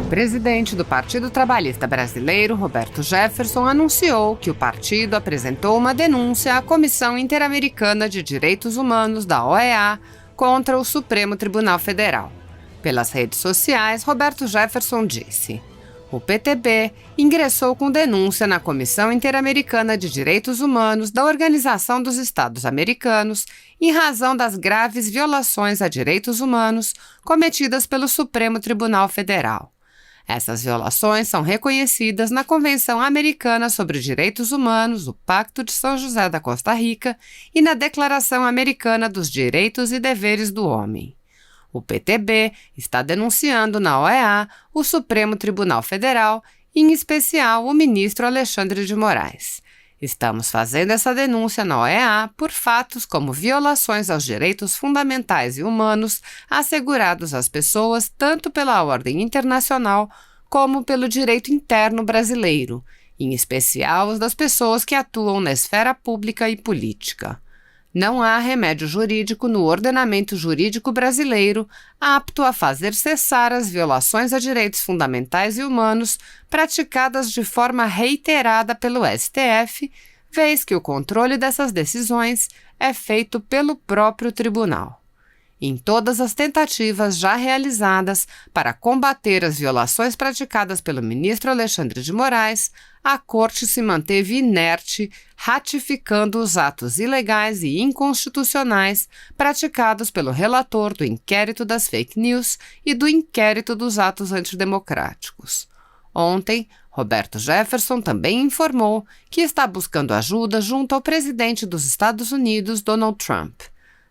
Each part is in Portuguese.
presidente do Partido Trabalhista Brasileiro, Roberto Jefferson, anunciou que o partido apresentou uma denúncia à Comissão Interamericana de Direitos Humanos da OEA contra o Supremo Tribunal Federal. Pelas redes sociais, Roberto Jefferson disse: o PTB ingressou com denúncia na Comissão Interamericana de Direitos Humanos da Organização dos Estados Americanos em razão das graves violações a direitos humanos cometidas pelo Supremo Tribunal Federal. Essas violações são reconhecidas na Convenção Americana sobre Direitos Humanos, o Pacto de São José da Costa Rica e na Declaração Americana dos Direitos e Deveres do Homem. O PTB está denunciando na OEA o Supremo Tribunal Federal, em especial o ministro Alexandre de Moraes. Estamos fazendo essa denúncia na OEA por fatos como violações aos direitos fundamentais e humanos assegurados às pessoas tanto pela ordem internacional como pelo direito interno brasileiro, em especial os das pessoas que atuam na esfera pública e política. Não há remédio jurídico no ordenamento jurídico brasileiro apto a fazer cessar as violações a direitos fundamentais e humanos praticadas de forma reiterada pelo STF, vez que o controle dessas decisões é feito pelo próprio tribunal. Em todas as tentativas já realizadas para combater as violações praticadas pelo ministro Alexandre de Moraes, a Corte se manteve inerte, ratificando os atos ilegais e inconstitucionais praticados pelo relator do inquérito das fake news e do inquérito dos atos antidemocráticos. Ontem, Roberto Jefferson também informou que está buscando ajuda junto ao presidente dos Estados Unidos, Donald Trump.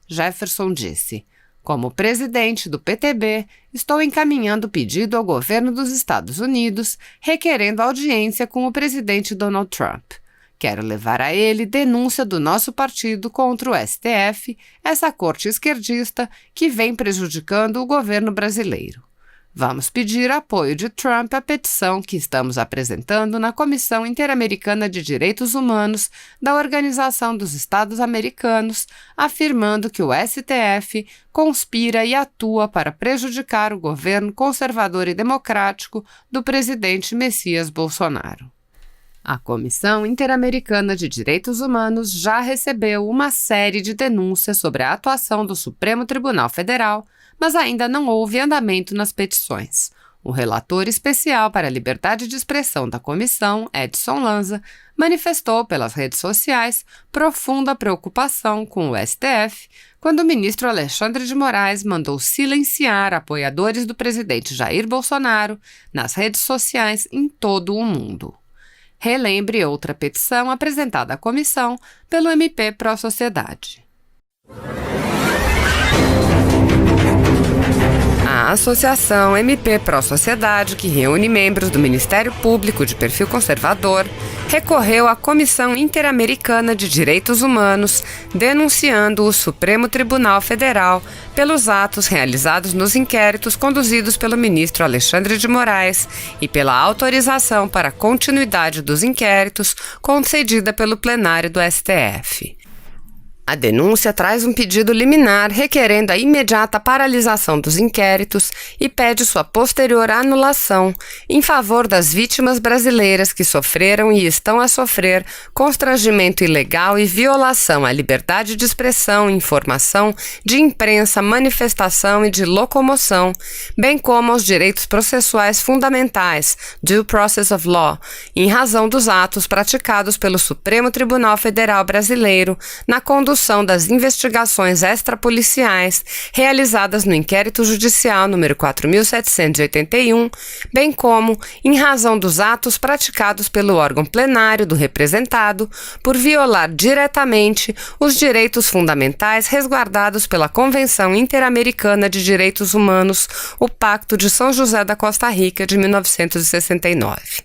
Jefferson disse: como presidente do PTB, estou encaminhando pedido ao governo dos Estados Unidos, requerendo audiência com o presidente Donald Trump. Quero levar a ele denúncia do nosso partido contra o STF, essa corte esquerdista que vem prejudicando o governo brasileiro. Vamos pedir apoio de Trump à petição que estamos apresentando na Comissão Interamericana de Direitos Humanos da Organização dos Estados Americanos, afirmando que o STF conspira e atua para prejudicar o governo conservador e democrático do presidente Messias Bolsonaro. A Comissão Interamericana de Direitos Humanos já recebeu uma série de denúncias sobre a atuação do Supremo Tribunal Federal, mas ainda não houve andamento nas petições. O relator especial para a liberdade de expressão da comissão, Edson Lanza, manifestou pelas redes sociais profunda preocupação com o STF quando o ministro Alexandre de Moraes mandou silenciar apoiadores do presidente Jair Bolsonaro nas redes sociais em todo o mundo. Relembre outra petição apresentada à comissão pelo MP Pró Sociedade. A Associação MP Pró Sociedade, que reúne membros do Ministério Público de perfil conservador, recorreu à Comissão Interamericana de Direitos Humanos, denunciando o Supremo Tribunal Federal pelos atos realizados nos inquéritos conduzidos pelo ministro Alexandre de Moraes e pela autorização para a continuidade dos inquéritos concedida pelo plenário do STF. A denúncia traz um pedido liminar requerendo a imediata paralisação dos inquéritos e pede sua posterior anulação em favor das vítimas brasileiras que sofreram e estão a sofrer constrangimento ilegal e violação à liberdade de expressão, informação, de imprensa, manifestação e de locomoção, bem como aos direitos processuais fundamentais, due process of law, em razão dos atos praticados pelo Supremo Tribunal Federal Brasileiro na condução das investigações extrapoliciais realizadas no inquérito judicial número 4.781, bem como em razão dos atos praticados pelo órgão plenário do representado por violar diretamente os direitos fundamentais resguardados pela Convenção Interamericana de Direitos Humanos, o Pacto de São José da Costa Rica de 1969.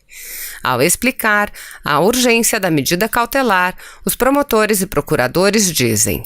Ao explicar a urgência da medida cautelar, os promotores e procuradores dizem: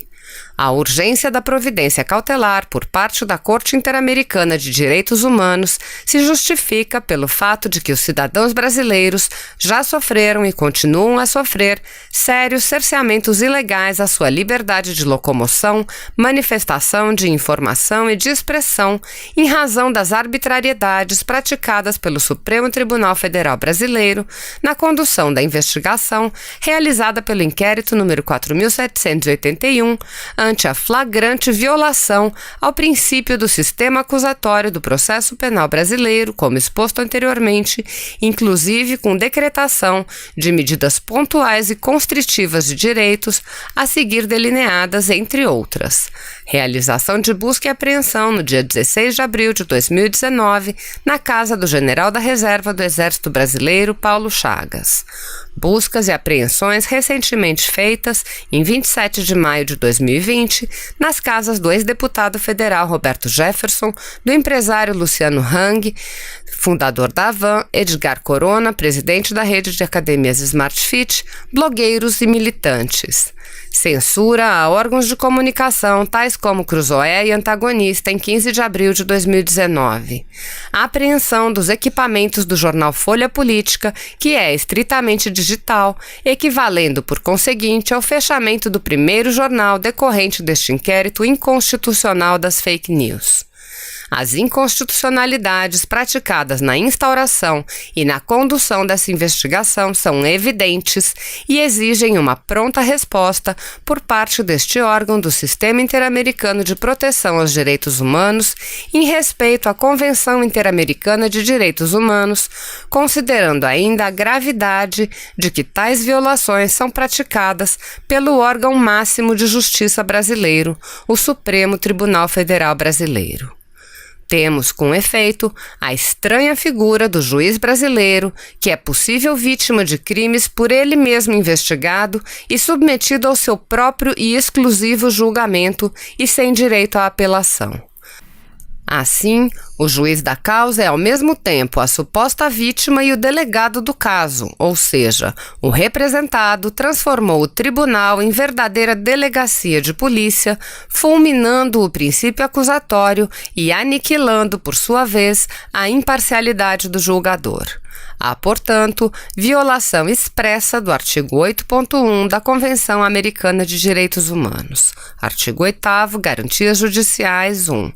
A urgência da providência cautelar por parte da Corte Interamericana de Direitos Humanos se justifica pelo fato de que os cidadãos brasileiros já sofreram e continuam a sofrer sérios cerceamentos ilegais à sua liberdade de locomoção, manifestação, de informação e de expressão em razão das arbitrariedades praticadas pelo Supremo Tribunal Federal Brasileiro na condução da investigação realizada pelo inquérito número 4.781 ante a flagrante violação ao princípio do sistema acusatório do processo penal brasileiro, como exposto anteriormente, inclusive com decretação de medidas pontuais e constritivas de direitos, a seguir delineadas, entre outras. Realização de busca e apreensão no dia 16 de abril de 2019, na casa do General da Reserva do Exército Brasileiro, Paulo Chagas. Buscas e apreensões recentemente feitas, em 27 de maio de 2020, nas casas do ex-deputado federal Roberto Jefferson, do empresário Luciano Hang, fundador da Havan, Edgar Corona, presidente da rede de academias Smart Fit, blogueiros e militantes. Censura a órgãos de comunicação tais como Cruzoé e Antagonista em 15 de abril de 2019. A apreensão dos equipamentos do jornal Folha Política, que é estritamente digital, equivalendo, por conseguinte, ao fechamento do primeiro jornal decorrente deste inquérito inconstitucional das fake news. As inconstitucionalidades praticadas na instauração e na condução dessa investigação são evidentes e exigem uma pronta resposta por parte deste órgão do Sistema Interamericano de Proteção aos Direitos Humanos em respeito à Convenção Interamericana de Direitos Humanos, considerando ainda a gravidade de que tais violações são praticadas pelo órgão máximo de justiça brasileiro, o Supremo Tribunal Federal Brasileiro. Temos, com efeito, a estranha figura do juiz brasileiro, que é possível vítima de crimes por ele mesmo investigado e submetido ao seu próprio e exclusivo julgamento e sem direito à apelação. Assim, o juiz da causa é ao mesmo tempo a suposta vítima e o delegado do caso, ou seja, o representado transformou o tribunal em verdadeira delegacia de polícia, fulminando o princípio acusatório e aniquilando, por sua vez, a imparcialidade do julgador. Há, portanto, violação expressa do artigo 8.1 da Convenção Americana de Direitos Humanos. Artigo 8º, Garantias Judiciais 1.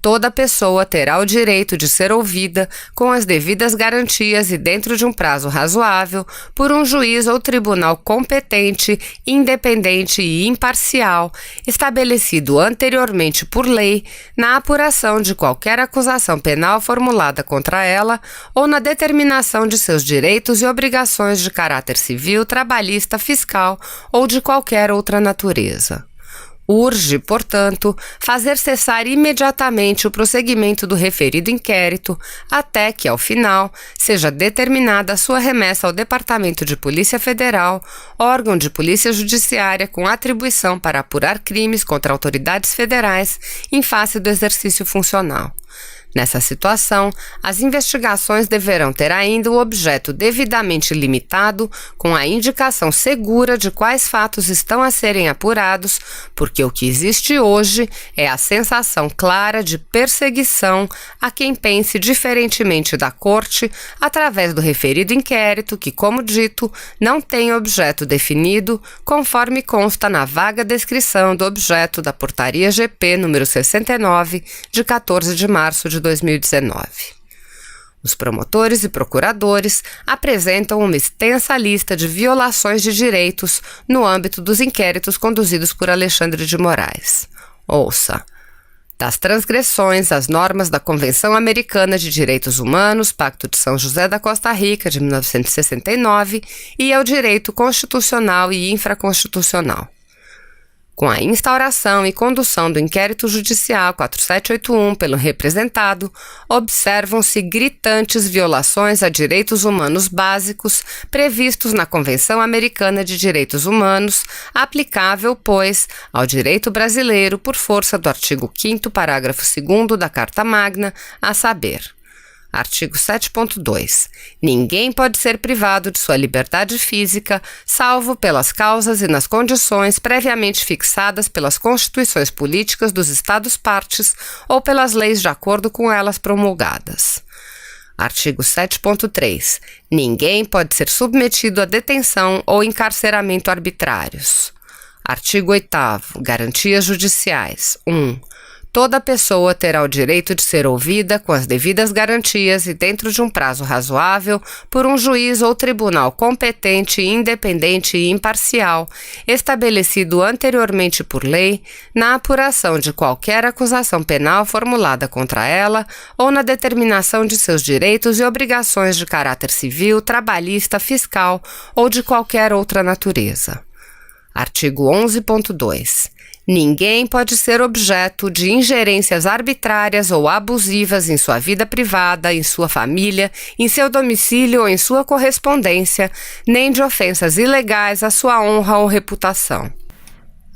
Toda pessoa terá o direito de ser ouvida com as devidas garantias e dentro de um prazo razoável por um juiz ou tribunal competente, independente e imparcial, estabelecido anteriormente por lei, na apuração de qualquer acusação penal formulada contra ela ou na determinação de seus direitos e obrigações de caráter civil, trabalhista, fiscal ou de qualquer outra natureza. Urge, portanto, fazer cessar imediatamente o prosseguimento do referido inquérito até que, ao final, seja determinada a sua remessa ao Departamento de Polícia Federal, órgão de polícia judiciária com atribuição para apurar crimes contra autoridades federais em face do exercício funcional. Nessa situação, as investigações deverão ter ainda o objeto devidamente limitado, com a indicação segura de quais fatos estão a serem apurados, porque o que existe hoje é a sensação clara de perseguição a quem pense diferentemente da Corte, através do referido inquérito que, como dito, não tem objeto definido, conforme consta na vaga descrição do objeto da Portaria GP número 69, de 14 de março de 2019. Os promotores e procuradores apresentam uma extensa lista de violações de direitos no âmbito dos inquéritos conduzidos por Alexandre de Moraes. Ouça: das transgressões às normas da Convenção Americana de Direitos Humanos, Pacto de São José da Costa Rica, de 1969, e ao direito constitucional e infraconstitucional. Com a instauração e condução do inquérito judicial 4781 pelo representado, observam-se gritantes violações a direitos humanos básicos previstos na Convenção Americana de Direitos Humanos, aplicável, pois, ao direito brasileiro por força do artigo 5º, parágrafo 2º da Carta Magna, a saber: Artigo 7.2. Ninguém pode ser privado de sua liberdade física, salvo pelas causas e nas condições previamente fixadas pelas constituições políticas dos Estados-partes ou pelas leis de acordo com elas promulgadas. Artigo 7.3. Ninguém pode ser submetido a detenção ou encarceramento arbitrários. Artigo 8º. Garantias judiciais. 1. Toda pessoa terá o direito de ser ouvida com as devidas garantias e dentro de um prazo razoável por um juiz ou tribunal competente, independente e imparcial, estabelecido anteriormente por lei, na apuração de qualquer acusação penal formulada contra ela ou na determinação de seus direitos e obrigações de caráter civil, trabalhista, fiscal ou de qualquer outra natureza. Artigo 11.2. Ninguém pode ser objeto de ingerências arbitrárias ou abusivas em sua vida privada, em sua família, em seu domicílio ou em sua correspondência, nem de ofensas ilegais à sua honra ou reputação.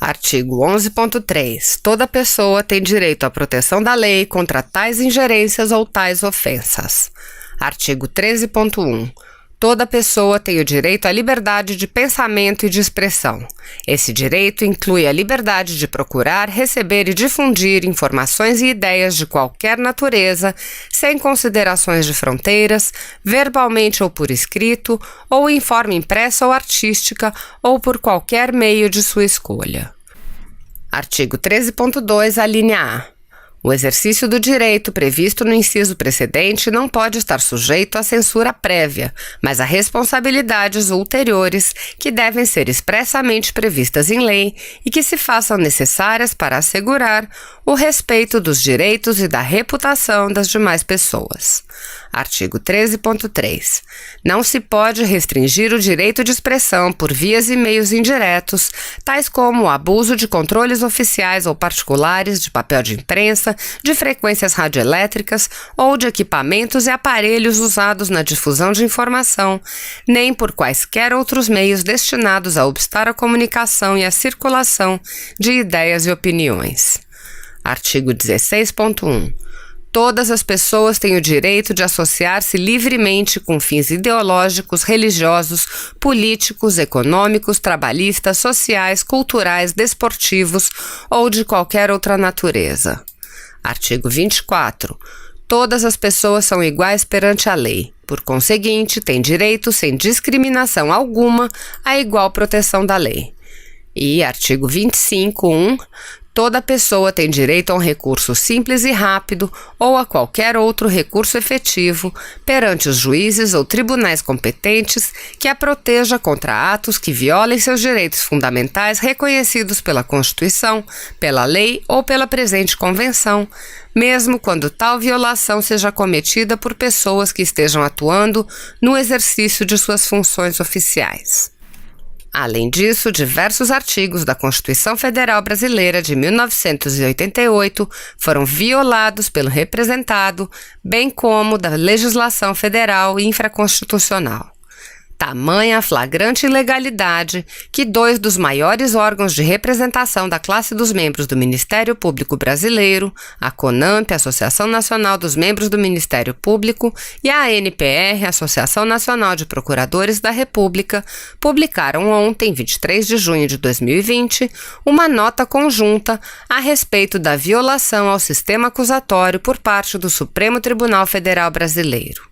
Artigo 11.3. Toda pessoa tem direito à proteção da lei contra tais ingerências ou tais ofensas. Artigo 13.1. Toda pessoa tem o direito à liberdade de pensamento e de expressão. Esse direito inclui a liberdade de procurar, receber e difundir informações e ideias de qualquer natureza, sem considerações de fronteiras, verbalmente ou por escrito, ou em forma impressa ou artística, ou por qualquer meio de sua escolha. Artigo 13.2, alínea A. O exercício do direito previsto no inciso precedente não pode estar sujeito à censura prévia, mas a responsabilidades ulteriores que devem ser expressamente previstas em lei e que se façam necessárias para assegurar o respeito dos direitos e da reputação das demais pessoas. Artigo 13.3. Não se pode restringir o direito de expressão por vias e meios indiretos, tais como o abuso de controles oficiais ou particulares de papel de imprensa, de frequências radioelétricas ou de equipamentos e aparelhos usados na difusão de informação, nem por quaisquer outros meios destinados a obstar a comunicação e a circulação de ideias e opiniões. Artigo 16.1. Todas as pessoas têm o direito de associar-se livremente com fins ideológicos, religiosos, políticos, econômicos, trabalhistas, sociais, culturais, desportivos ou de qualquer outra natureza. Artigo 24. Todas as pessoas são iguais perante a lei. Por conseguinte, têm direito, sem discriminação alguma, à igual proteção da lei. E artigo 25.1. Toda pessoa tem direito a um recurso simples e rápido ou a qualquer outro recurso efetivo perante os juízes ou tribunais competentes que a proteja contra atos que violem seus direitos fundamentais reconhecidos pela Constituição, pela lei ou pela presente convenção, mesmo quando tal violação seja cometida por pessoas que estejam atuando no exercício de suas funções oficiais. Além disso, diversos artigos da Constituição Federal Brasileira de 1988 foram violados pelo representado, bem como da legislação federal infraconstitucional. Tamanha a flagrante ilegalidade que 2 dos maiores órgãos de representação da classe dos membros do Ministério Público Brasileiro, a CONAMP, Associação Nacional dos Membros do Ministério Público, e a ANPR, Associação Nacional de Procuradores da República, publicaram ontem, 23 de junho de 2020, uma nota conjunta a respeito da violação ao sistema acusatório por parte do Supremo Tribunal Federal Brasileiro.